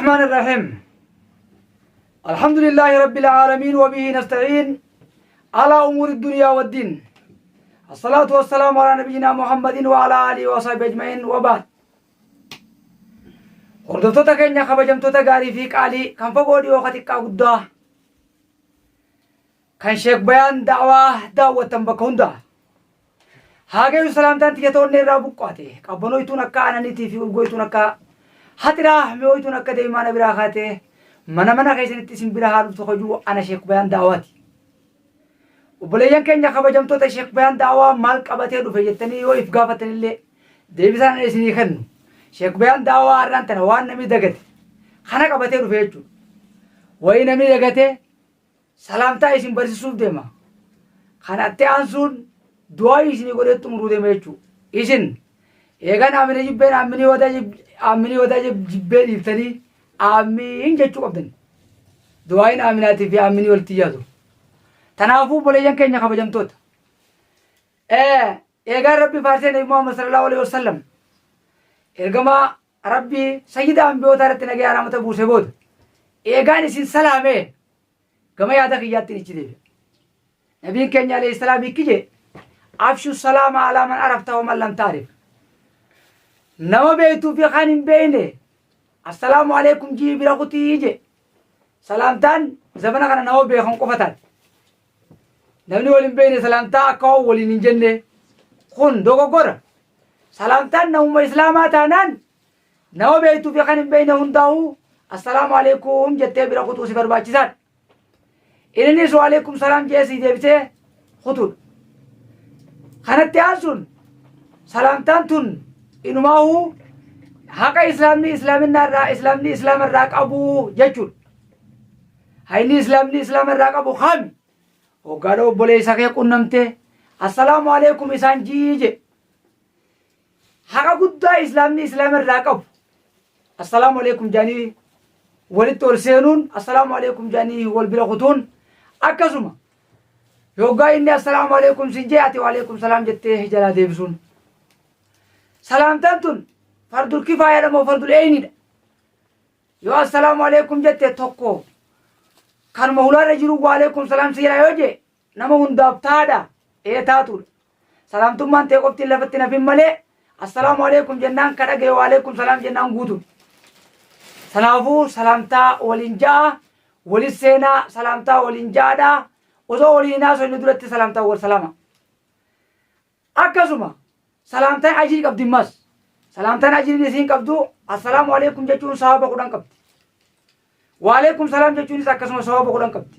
الرحمن الرحيم. الحمد لله رب العالمين وبه نستعين على أمور الدنيا والدين. الصلاة والسلام على نبينا محمد وعلى آله وصحبه أجمعين وبعد. hordoftoota keenya kabajamtoota gaarii fi qaalii kan fagoo dhiyoo xiqqaa guddaa kan Sheek Bayaan da'waa daawwattan bakka hundaa haagayyu salaamtaan tiyyatoonni irraa buqqaate qabbanoytuun akka aananiitii fi urgoytuun akka hatiraa mi'ooytuun akka deemaan biraa kaatee mana keessanitti isin bira haaluuf tokkojuu ana Sheek Bayaan da'waati. Obboleeyyan keenya kabajamtoota Sheek Bayaan da'waa maal qabatee dhufe jettanii yoo if gaafatanillee deebisaan isinii kennu. Sheek Bayaan da'waa har'aan tana waan namni dagate kana qabatee dhufe jechuudha. Wayii namni dagate salaamtaa isin barsiisuuf deema. Kana itti aansuun du'aa isinii godhee xumuruu deema jechuudha. Isin eegan aamini jibbeen aamini wadaa jibbee dhiiftanii aamiin jechuu qabdan. Du'aayin aaminaatii fi aamini walitti yaadu. Tanaafuu obboleeyyan keenya kabajamtoota. Eegaan Rabbi faarsee Nabi Muhammad sallallahu alaihi wasallam ergama Rabbi sayyida anbiyoota irratti nagaya rahmata buuse booda eegaan isin salaame gama yaada kiyyaatti ichi deebi'a. Nabiin keenya alayhi salaam ikkije afshu salaama alaa man arafta wa man lam taarif. Nama beektuu fi kan hin beekne assalaamu alaikum jii bira kutii je. Salaamtaan zamana kana nama beekan qofa taate. Namni waliin beekne salaamtaa akka waliin hin jenne kun dogoggora. Salaamtaan namuma islaamaa taanaan nama beektuu fi kan hin beekne hundaa'uu assalaamu alaikum jettee bira kutuu si barbaachisaadha. Innis wa alaikum salaam jee si deebisee kutuudha. Kanatti aansuun salaamtaan tun inumaahuu haqa islaamni islaamarraa qabu jechuudha. Hayni islaamni islaamarraa qabu kami hoggaadha obboleessa kee qunnamtee assalaamu alaikum isaan jiije. Haqa guddaa islaamni islaamarraa qabu assalaamu alaikum jaanii walitti ol seenuun assalaamu alaikum jaanii wal bira kutuun akkasuma yoggaa inni assalaamu alaikum sin jee ati wa alaikum salaam jettee jalaa deebisuun. Salaamtaan tun fardul kifaaya moo fardul eenidha. Yoo assalaamu alaikum jette tokko kanuma hulaarra jiru wa alaikum salaam siira yoo jee nama hundaaf taadha taatudha. Salaamtummaan ta'e qoftiin lafatti nafin malee assalaamu alaikum jennaan kadhagee wa alaikum salaam jennaan guutu. Kanaafuu salaamtaa waliin ja'a walis seenaa salaamtaa waliin ja'adha. Osoo waliin haasofne duratti salaamtaa wal salaama. Akkasuma salaamtaan ajirii qabdi mas. Salaamtaan ajirii isiin qabdu assalaamu alaikum jechuun sawaba 10 qabdi. Wa alaikum salaam jechuunis akkasuma sawaba 10 qabdi.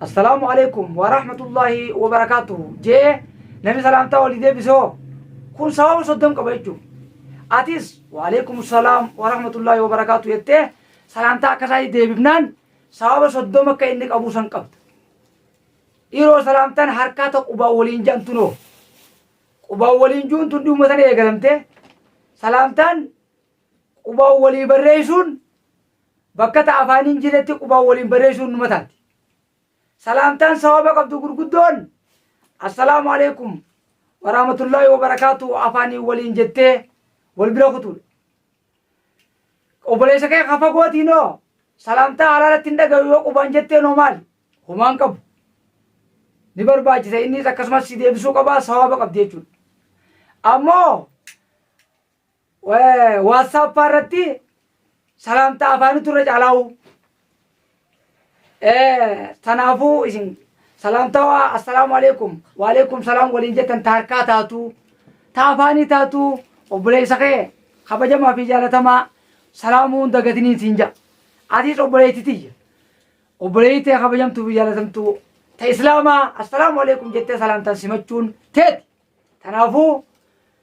Assalaamu alaikum wa rahmatullahi wa barakatuhu jee namni salaamtaa walii deebisoo kun sawaba 30 qaba jechuudha. Atis wa alaikum salaam wa rahmatullahi wa barakatuhu jettee salaamtaa akkasaa deebifnaan sawaba 30 akka inni qabu san qabda. Yeroo salaamtaan harkaa ta'u qubaa waliin jantunoo qubaa waliin juun tun dhummatan eegalamte salaamtaan qubaa walii barreessuun bakka ta'a afaaniin jiretti qubaa waliin barreessuun numa taati. Salaamtaan sawaba qabdu gurguddoon assalaamu alaikum wa rahmatullahi wa barakatuhu afaanii waliin jettee wal bira kutuudha. Obboleessa kee kafa gootiinoo salaamtaa halaalatti hin dhagayu yoo qubaan jettee noo maali humaan qabu. Ni barbaachisa innis akkasumas si deebisuu qabaa sawaba qabdi jechuudha. Ammoo WhatsApp irratti salaamtaa afaanitu irra caalaa'u. Tanaafuu isin salaamtaa assalaamu alaikum wa alaikum salaam waliin jettan ta harkaa taatu ta afaanii taatu obboleessa kee kabajamaa fi jaalatamaa salaamuun dagatiniin siin ja'a. Atis obboleettitiyya. Obboleettee kabajamtuu fi jaalatamtuu ta islaamaa assalaamu alaikum jettee salaamtaan simachuun teeti. Tanaafuu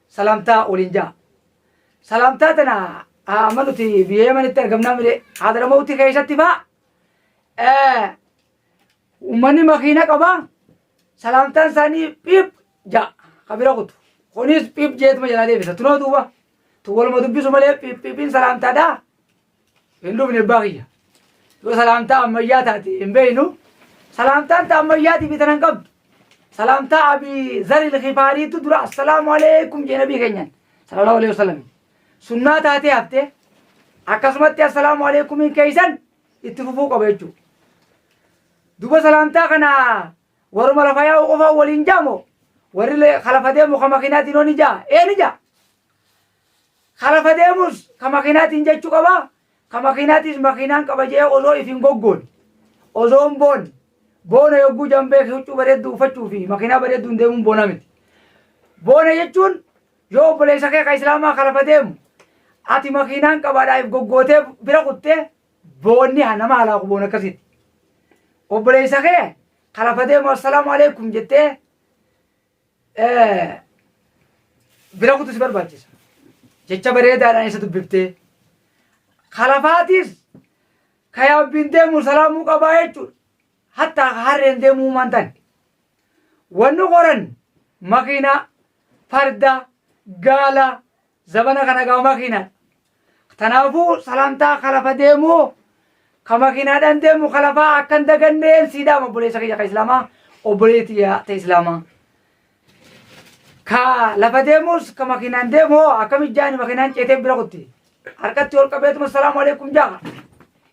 salaamtaa waliin ja'a. Salaamtaa tana amma nuti biyya Yemenitti argamnaa mire Hadramawtii keessatti fa'a. Uummanni makiina qaba salaamtaan isaanii piip ja'a kabira kutu. Kunis piip jeetuma jalaa deebisa. Tunoo duuba tu waluma dubbisu malee piipiin salaamtaadhaa hin dhufne baaqiyya. Yoo salaamtaa ammayyaa taate hin beeknu salaamtaan ta ammayyaatiif bitanan qabdu. Salaamtaa Abii Zaril Khifaariitu dura assalaamu alaikum jee nabii keenyan sallallahu alaihi wasallam. Sunnaa taatee haftee akkasumatti assalaamu alaikum keeysan itti fufuu qaba jechuudha. Duba salaamtaa kana waruma lafa yaa'u qofa waliin jaamo warri khalafa deemu ka makiinaatiin oni jaa eeni jaa khalafa deemus ka makiinaatiin jechuu qaba ka makiinaatis makiinaan qaba jee osoo ifin goggoon osoon boona yogguu jambee huccuu bareeddu uffachuu fi makiinaa bareedduun deemuun boona miti. Boona jechuun yoo obboleessa kee ka islaamaa khalafa deemu ati makiinaan qabaadhaaf goggootee bira kuttee boonni nama halaaku boona akkasitti. Obboleessa kee khalafa deemu assalaamu alaikum jettee bira kutus barbaachisa. Jecha bareedaadhaan isa dubbiftee khalafaatis ka yaabbiin deemu salaamuu qabaa jechuudha. Hatta harreen deemuu mantan wanni qoran makiina farda gaala zabana kana gaa makiina tanaafuu salaamtaa khalafa deemuu ka makiinaadhaan deemu khalafaa akkan daganneen siidaa obboleessa kiyya ka islaamaa obboleetti ta islaamaa ka lafa deemus ka makiinaan deemu akkam ijjaani makiinaan ceetee bira kutti harkatti ol qabeetuma assalaamu alaikum jaa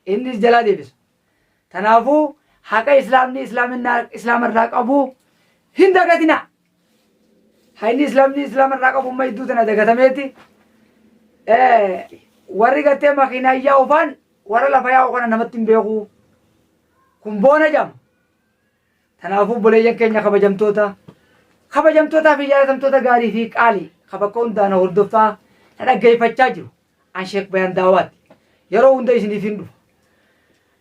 innis jalaa deebisa. Tanaafuu haqa islaamni islaamarraa qabu hin dagatina. Hayni islaamni islaamarraa qabu amma idduu tana dagatameeti warri gattee makiinaa yaa'u faan warra lafa yaa'u kana namatti hin beeku kun boona jama. Tanaafuu obboleeyyan keenya kabajamtootaa fi jaalatamtoota gaarii fi qaalii ka bakka hundaan hordoftaa na dhaggeeffachaa jiru an Sheek Bayaan Daawaati yeroo hunda isiniif hin dhufa.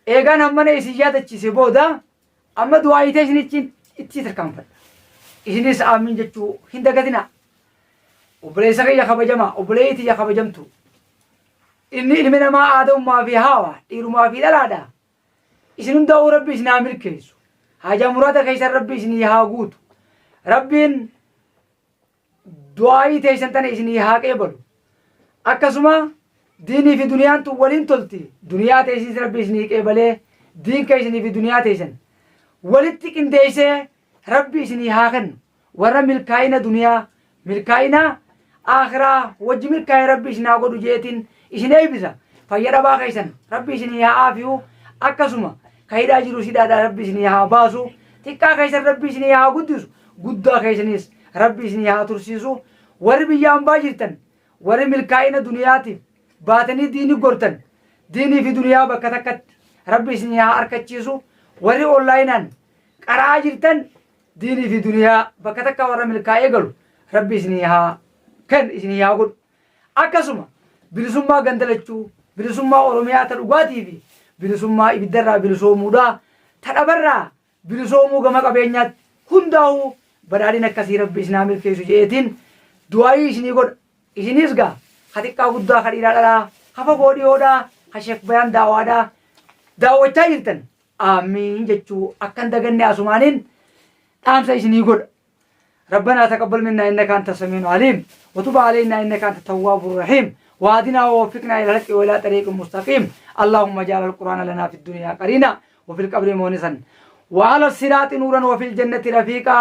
Eegaan hammana isin yaadachiise booda amma du'aayitee isin itti tarkaanfadha. Isinis aamin jechuu hin dagatina. Obboleessa kiyya kabajamaa obboleeyyi tiyya kabajamtu inni ilmi namaa aadamummaa fi haawa dhiirumaa fi dhalaadha. Isin hundaa'uu rabbi isin haa milkeessu. Haajaa muraata keessan rabbi isin haa guutu. Rabbiin du'aayii teessan tana isin haa qeebalu. Akkasuma diinii fi duniyaan tun waliin tolti. Duniyaa teessis rabbi isin qeebalee diin keessanii fi duniyaa teessan walitti qindeessee rabbi isin haa kennu. Warra milkaa'ina duniyaa milkaa'ina akhiraa wajji milkaa'e rabbi isin haa godhu jeetiin isin eebbisa. Fayya dhabaa keessan rabbi isin haa aafiyu. Akkasuma ka hidhaa jiru hidhaadhaa rabbi isin haa baasu. Xiqqaa keessan rabbi isin haa guddisu. Guddaa keessanis rabbi isin haa tursiisu. Warri biyya hambaa jirtan warri milkaa'ina duniyaatiif baatanii diini gortan diinii fi duniyaa bakka takkatti rabbi isin haa harkachiisu. Warri onlaayinaan qaraa jirtan diinii fi duniyaa bakka takka warra milkaa'ee galu rabbi isin haa isin haa godhu. Akkasuma bilisummaa gandalachuu bilisummaa oromiyaa ta dhugaatii fi bilisummaa ibiddarraa bilisoomuudhaa ta dhabarraa bilisoomuu gama qabeenyaatti hundaa'uu badhaadhin akkasii rabbi isin haa milkeessu jeetiin du'aayii isinii godha. Isinis gaa ka xiqqaa guddaa ka dhiiraa dhalaa ka fagoo dhiyoodhaa ka Sheek Bayaan Daawaadhaa daawwachaa jirtan aamiin jechuu akkan daganne asumaaniin dhaamsa isinii godha. ربنا تقبل منا إنك أنت السميع العليم وتب علينا إنك أنت التواب الرحيم وهدنا ووفقنا إلى الحق وإلى طريق مستقيم اللهم اجعل القرآن لنا في الدنيا قرينا وفي القبر مونسا وعلى الصراط نورا وفي الجنة رفيقا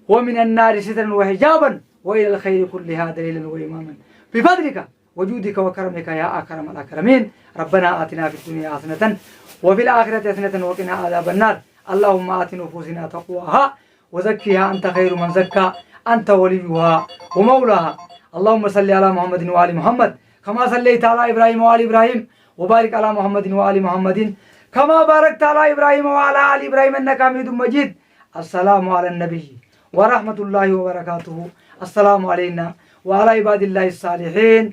ومن النار سترا وحجابا وإلى الخير كلها دليلا وإماما بفضلك وجودك وكرمك يا أكرم الأكرمين ربنا آتنا في الدنيا حسنة وفي الآخرة حسنة وقنا عذاب النار اللهم آت نفوسنا تقواها وزكيها أنت خير من زكى أنت وليها ومولاها اللهم صل على محمد وآل محمد كما صليت على إبراهيم وآل إبراهيم وبارك على محمد وآل محمد كما باركت على إبراهيم وعلى آل إبراهيم إنك حميد مجيد. السلام على النبي ورحمة الله وبركاته. السلام علينا وعلى عباد الله الصالحين.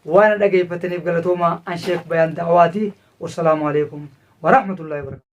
وأنا دقيقة بقلتهما عن شيخ بيان دعواتي والسلام عليكم ورحمة الله وبركاته.